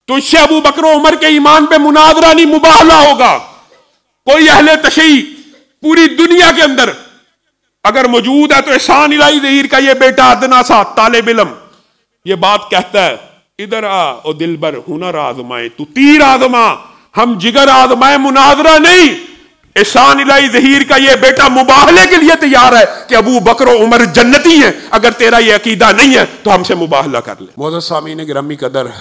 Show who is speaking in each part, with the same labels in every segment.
Speaker 1: तो इससे अबू बकर उमर के ईमान पे मुनाजरा नहीं, मुबाहला होगा। कोई अहले तशय्युई पूरी दुनिया के अंदर अगर मौजूद है तो एहसान इलाही ज़हीर का ये बेटा अदना सा तालिब इल्म ये बात कहता है, इधर आ ओ दिलबर हुनर आजमाए, तू तीर आजमा हम जिगर आजमाए, मुनाजरा नहीं। एहसान इलाही ज़हीर का ये बेटा मुबाहले के लिए तैयार है कि अबू बकर उमर जन्नती है। अगर तेरा ये अकीदा नहीं है तो हमसे मुबाहला कर ले। मोअज़्ज़ज़ सामीन गिरामी कदर,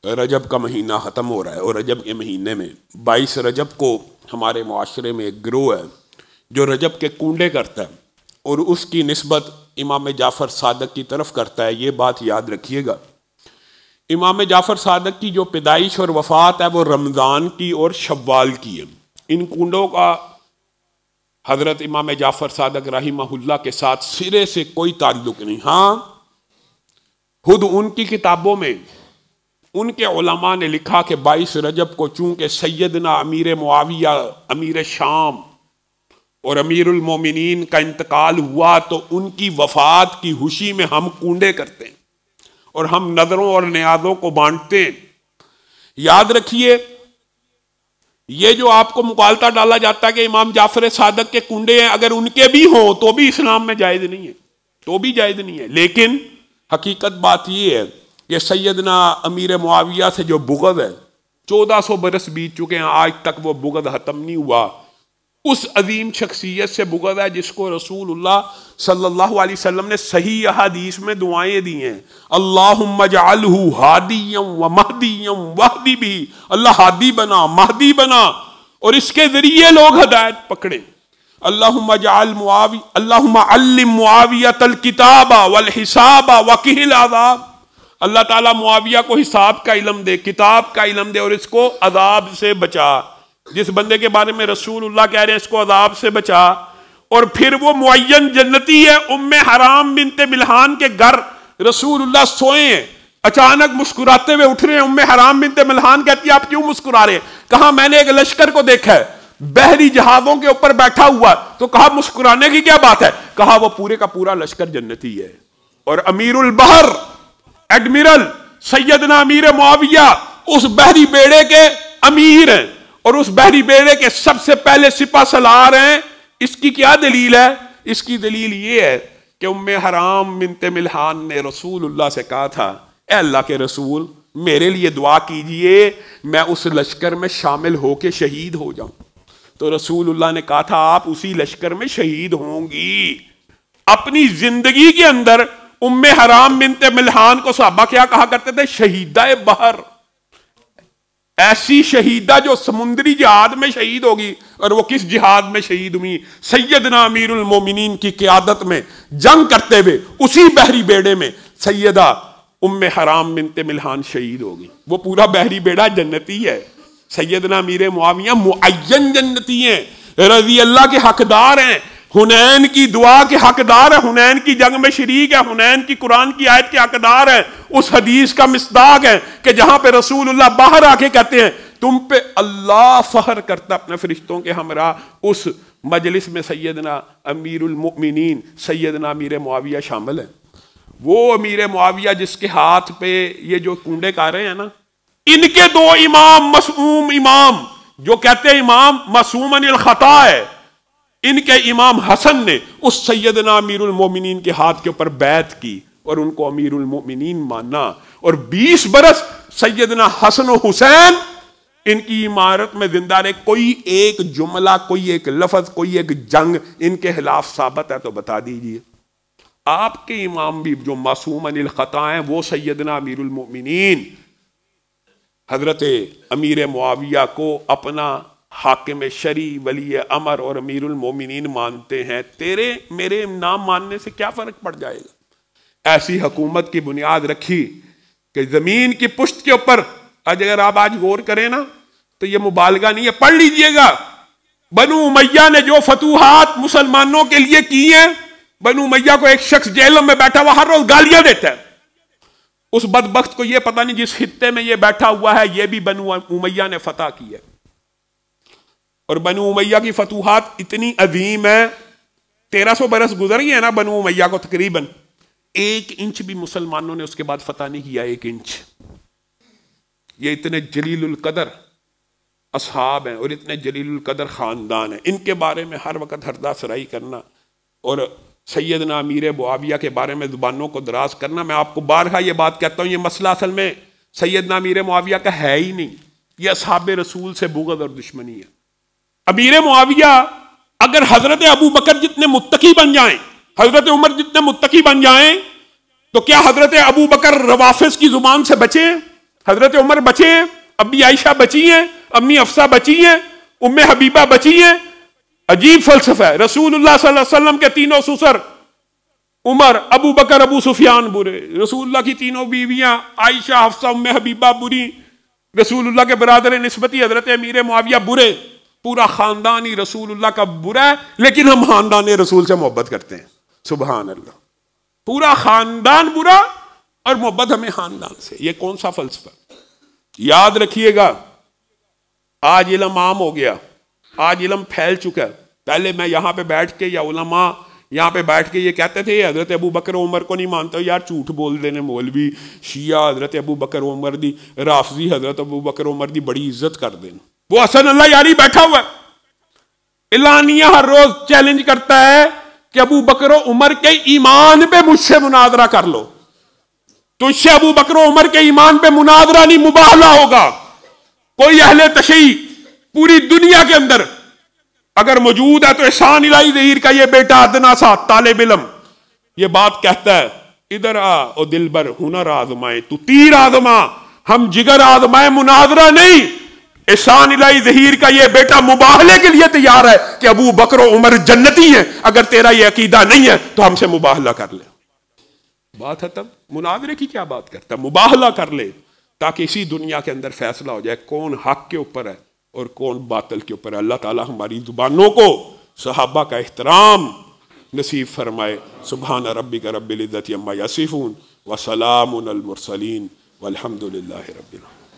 Speaker 1: रजब का महीना ख़त्म हो रहा है और रजब के महीने में 22 रजब को हमारे मुआशरे में एक गिरोह है जो रजब के कूंडे करता है और उसकी निस्बत इमाम जाफ़र सादक की तरफ करता है। ये बात याद रखिएगा, इमाम जाफ़र सादक की जो पैदाइश और वफ़ात है वो रमज़ान की और शव्वाल की है। इन कुंडों का हज़रत इमाम जाफ़र सादक रहिमहुल्लाह के साथ सिरे से कोई ताल्लुक़ नहीं। हाँ, खुद उनकी किताबों में उनके उलमा ने लिखा कि 22 रजब को चूँकि सैयदना अमीर मुआविया अमीर शाम और अमीरुल मोमिनीन का इंतकाल हुआ तो उनकी वफ़ात की खुशी में हम कुंडे करते हैं और हम नज़रों और न्याज़ों को बांटते हैं। याद रखिए, ये जो आपको मुकालता डाला जाता है कि इमाम जाफ़र सादक के कुंडे हैं, अगर उनके भी हों तो भी इस्लाम में जायज़ नहीं है, तो भी जायज़ नहीं है। लेकिन हकीकत बात ये है कि सैयदना अमीर मुआविया से जो बुग़्ज़ है, 1400 बरस बीत चुके हैं, आज तक वो बुग़्ज़ ख़त्म नहीं हुआ। उस अजीम शख्सियत से बुग़्ज़ है जिसको रसूलुल्लाह सल्लल्लाहु अलैहि वसल्लम ने सही हदीस में दुआएं दी हैं, अल्लाहुम्मा जअलहु हादियम व महदियम वहदी भी, अल्लाह हादी बना, महदी बना और इसके जरिए लोग हदायत पकड़े। अल्लाहुम्मा जअल मुआवी अल्लाहुम्मा अल्लिम मुआवियतल किताबा वल हिसाबा वक़िहिल अज़ाब, अल्लाह ताला मुआविया को हिसाब का इल्म दे, किताब का इल्म दे और इसको अज़ाब से बचा। जिस बंदे के बारे में रसूलुल्लाह कह रहे हैं इसको अज़ाब से बचा, और फिर वो मुअय्यन जन्नती है। उम्मे हराम बिनते मिल्हान के घर रसूलुल्लाह सोए हैं, अचानक मुस्कुराते हुए उठ रहे हैं। उम्मे हराम बिनते मिल्हान कहती है आप क्यों मुस्कुरा रहे हैं? कहा मैंने एक लश्कर को देखा है बहरी जहाजों के ऊपर बैठा हुआ। तो कहा मुस्कुराने की क्या बात है? कहा वो पूरे का पूरा लश्कर जन्नती है और अमीरुल बहर एडमिरल सैयदना अमीर मुआविया उस बहरी बेड़े के अमीर हैं और उस बहरी बेड़े के सबसे पहले सिपा सलार हैं। इसकी क्या दलील है? इसकी दलील ये है कि उम्मे हराम बिनते मिल्हान ने रसूलुल्लाह से कहा था, ए अल्लाह के रसूल मेरे लिए दुआ कीजिए मैं उस लश्कर में शामिल होके शहीद हो जाऊं। तो रसूलुल्लाह ने कहा था आप उसी लश्कर में शहीद होंगी। अपनी जिंदगी के अंदर उम्मे हराम बिनते मिल्हान को सहाबा क्या कहा करते थे? शहीदा बहर, ऐसी शहीदा जो समुद्री जिहाद में शहीद होगी। और वो किस जिहाद में शहीद हुई? सैयदना अमीरुल मोमिनीन की क़ियादत में जंग करते हुए उसी बहरी बेड़े में सैयदा उम्मे हराम बिनते मिल्हान शहीद होगी। वो पूरा बहरी बेड़ा जन्नती है। सैयदना अमीर मुआविया मुअय्यन जन्नती हैं, रज़ी अल्लाह के हकदार हैं, हुनैन की दुआ के हकदार है, हुनैन की जंग में शरीक है, हुनैन की कुरान की आयत के हकदार है। उस हदीस का मिस्दाक है कि जहां पे रसूलुल्लाह बाहर आके कहते हैं तुम पे अल्लाह फख्र करता अपने फरिश्तों के हमरा, उस मजलिस में सैयदना अमीरुल मुमिनीन सैयदना अमीर मुआविया शामिल है। वो अमीर मुआविया जिसके हाथ पे ये जो कुंडे का रहे हैं ना, इनके दो इमाम मसूम इमाम जो कहते हैं इमाम मासूम अनिल खता है, इनके इमाम हसन ने उस सैयदना अमीरुल मोमिनीन के हाथ के ऊपर बैत की और उनको अमीरुल मोमिनीन माना। और 20 बरस सैयदना हसन और हुसैन इनकी इमारत में जिंदा रहे। कोई एक जुमला, कोई एक लफ्ज, कोई एक जंग इनके खिलाफ साबित है तो बता दीजिए। आपके इमाम भी जो मासूम अनिल खता हैं वो सैयदना अमीरुल मोमिनीन हजरत अमीर मुआविया को अपना हाकिम शरी वली अमर और अमीरुल मोमिनीन मानते हैं। तेरे मेरे नाम मानने से क्या फर्क पड़ जाएगा? ऐसी हुकूमत की बुनियाद रखी कि जमीन की पुश्त के ऊपर अगर आप आज गौर करें ना तो ये मुबालगा नहीं है, पढ़ लीजिएगा। बनु उमैया ने जो फतूहात मुसलमानों के लिए की हैं, बनु उमैया को एक शख्स जेल में बैठा हुआ हर रोज गालियां देता है। उस बदबख्त को यह पता नहीं जिस खित्ते में यह बैठा हुआ है यह भी बनु उमैया ने फतह की है। और बनु उमैया की फतूहात इतनी अजीम है, 1300 बरस गुजर गए हैं ना बनु उमैया को, तकरीबन 1 इंच भी मुसलमानों ने उसके बाद फतह नहीं किया। 1 इंच ये इतने जलीलुल कदर असहाब हैं और इतने जलीलुल कदर ख़ानदान हैं, इनके बारे में हर वक्त हरदा सराई करना और सैयदना अमीर मुआविया के बारे में ज़ुबानों को दराज करना। मैं आपको बारहा ये बात कहता हूँ, ये मसला असल में सैयदना अमीर मुआविया का है ही नहीं, ये असहाब रसूल से बुग़्ज़ और दुश्मनी है। अमीर मुआविया अगर हज़रत अबू बकर जितने मुत्तकी बन जाएं, हज़रत उमर जितने मुत्तकी बन जाएं, तो क्या हज़रत अबू बकर रवाफिज की ज़ुबान से बचे? हज़रत उमर बचे हैं, अम्मी आयशा बची हैं, अम्मी अफसा बची हैं, उम्मे हबीबा बची हैं। अजीब फलसफा है। रसूलुल्लाह सल्लल्लाहु अलैहि वसल्लम के तीनों ससुर उमर, अबू बकर, अबू सुफियान बुरे। रसूलुल्लाह की तीनों बीवियां आयशा, हफ्सा, उम्मे हबीबा बुरी। रसूलुल्लाह के बरादर निस्बती हजरत अमीर मुआविया बुरे। पूरा खानदान ही रसूलुल्लाह का बुरा है, लेकिन हम खानदान रसूल से मोहब्बत करते हैं। सुभान अल्लाह, पूरा खानदान बुरा और मोहब्बत हमें खानदान से। ये कौन सा फलसफा? याद रखिएगा, आज इल्म आम हो गया, आज इल्म फैल चुका है। पहले मैं यहाँ पे बैठ के या उलमा यहाँ पे बैठ के ये कहते थे हजरत अबू बकर उमर को नहीं मानते हो, यार झूठ बोल देने मौलवी शिया हजरत अबू बकर उमर दी, राफजी हजरत अबू बकर उमर दी बड़ी इज्जत कर देना। वो हसन अल्लाह यारी बैठा हुआ है, इलानिया हर रोज चैलेंज करता है कि अबू बकर उमर के ईमान पे मुझसे मुनाजरा कर लो। तुझसे अबू बकर उमर के ईमान पे मुनाजरा नहीं, मुबाहला होगा। कोई अहले तशय्युई पूरी दुनिया के अंदर अगर मौजूद है तो एहसान इलाही ज़हीर का ये बेटा अदना सा तालिब इल्म ये बात कहता है, इधर आ ओ दिलबर हुनर आजमाए, तू तीर आजमा हम जिगर आजमाए, मुनाजरा नहीं। एहसान इलाही ज़हीर का ये बेटा मुबाहले के लिए तैयार है कि अबू बकर उमर जन्नती है। अगर तेरा ये अकीदा नहीं है तो हमसे मुबाहला कर ले। बात है तब मुनाजरे की क्या बात करता है? मुबाहला कर ले ताकि इसी दुनिया के अंदर फैसला हो जाए कौन हक के ऊपर है और कौन बातिल के ऊपर है। अल्लाह ताला हमारी जुबानों को सहाबा का एहतराम नसीब फरमाए। सुभान रब्बिक रब्बिल इज्जति अम्मा यसिफून व सलामुन अल मुरसलीन वल्हम्दुलिल्लाहि रब्बिल आलमीन।